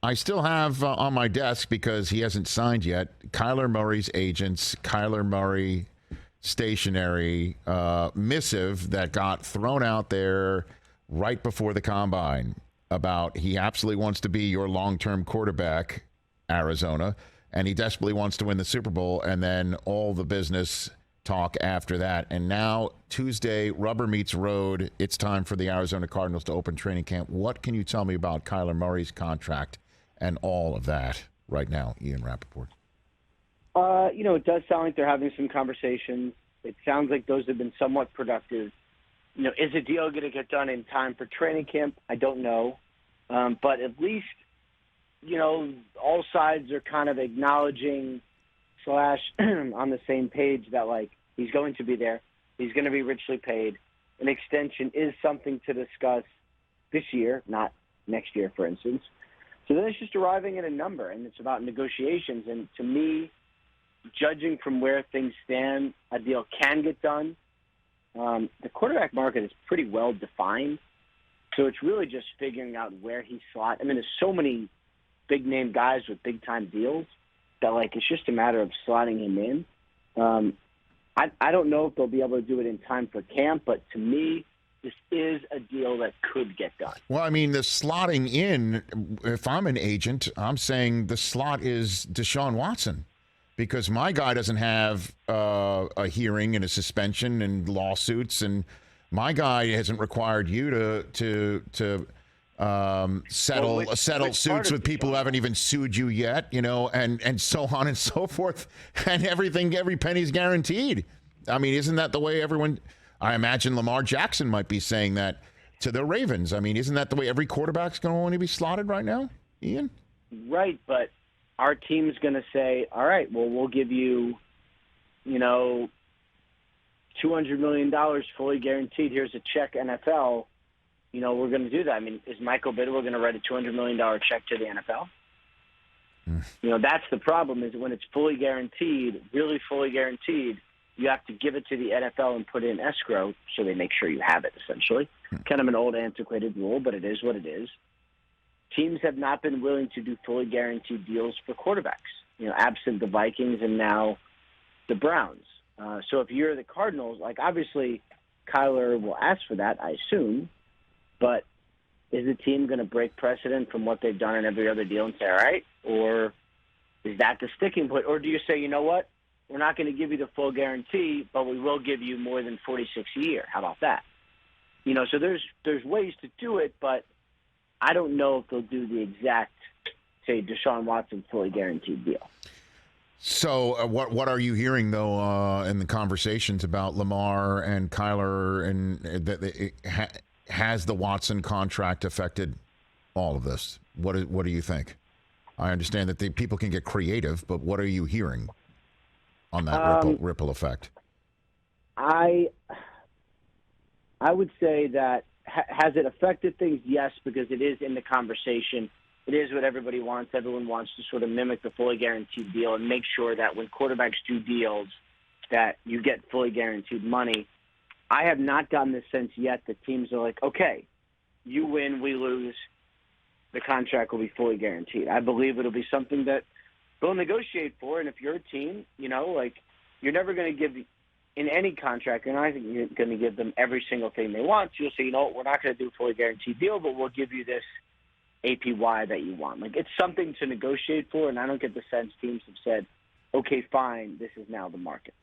I still have on my desk, because he hasn't signed yet, Kyler Murray's agent's Kyler Murray stationery missive that got thrown out there right before the combine about he absolutely wants to be your long-term quarterback, Arizona, and he desperately wants to win the Super Bowl, and then all the business talk after that. And now, Tuesday, rubber meets road. It's time for the Arizona Cardinals to open training camp. What can you tell me about Kyler Murray's contract and all of that right now, Ian Rapoport? It does sound like they're having some conversations. It sounds like those have been somewhat productive. Is a deal going to get done in time for training camp? I don't know. But at least, all sides are kind of acknowledging / on the same page that, like, he's going to be there. He's going to be richly paid. An extension is something to discuss this year, not next year, for instance. So then it's just arriving at a number, and it's about negotiations. And to me, judging from where things stand, a deal can get done. The quarterback market is pretty well defined, so it's really just figuring out where he slots. I mean, there's so many big-name guys with big-time deals that, like, it's just a matter of slotting him in. I don't know if they'll be able to do it in time for camp, but to me, this is a deal that could get done. Well, I mean, the slotting in, if I'm an agent, I'm saying the slot is Deshaun Watson, because my guy doesn't have a hearing and a suspension and lawsuits, and my guy hasn't required you to settle suits with people who haven't even sued you yet, and so on and so forth, and every penny's guaranteed. I mean, isn't that the way everyone? I imagine Lamar Jackson might be saying that to the Ravens. I mean, isn't that the way every quarterback's going to want to be slotted right now, Ian? Right, but our team's going to say, all right, well, we'll give you, $200 million fully guaranteed. Here's a check, NFL. We're going to do that. I mean, is Michael Bidwell going to write a $200 million check to the NFL? That's the problem, is when it's fully guaranteed, really fully guaranteed, you have to give it to the NFL and put it in escrow so they make sure you have it, essentially. Kind of an old, antiquated rule, but it is what it is. Teams have not been willing to do fully guaranteed deals for quarterbacks, absent the Vikings and now the Browns. So if you're the Cardinals, like, obviously Kyler will ask for that, I assume, but is the team going to break precedent from what they've done in every other deal and say, all right, or is that the sticking point? Or do you say, you know what, we're not going to give you the full guarantee, but we will give you more than $46 a year. How about that? So there's ways to do it, but I don't know if they'll do the exact, say, Deshaun Watson fully guaranteed deal. So what are you hearing, though, in the conversations about Lamar and Kyler, and has the Watson contract affected all of this? What do you think? I understand that people can get creative, but what are you hearing on that ripple effect? I would say that has it affected things? Yes, because it is in the conversation. It is what everybody wants. Everyone wants to sort of mimic the fully guaranteed deal and make sure that when quarterbacks do deals that you get fully guaranteed money. I have not gotten the sense yet that teams are like, okay, you win, we lose, the contract will be fully guaranteed. I believe it'll be something that they'll negotiate for, and if you're a team, you're never going to give in any contract, you're not going to give them every single thing they want. So you'll say, we're not going to do a fully guaranteed deal, but we'll give you this APY that you want. Like, it's something to negotiate for, and I don't get the sense teams have said, okay, fine, this is now the market.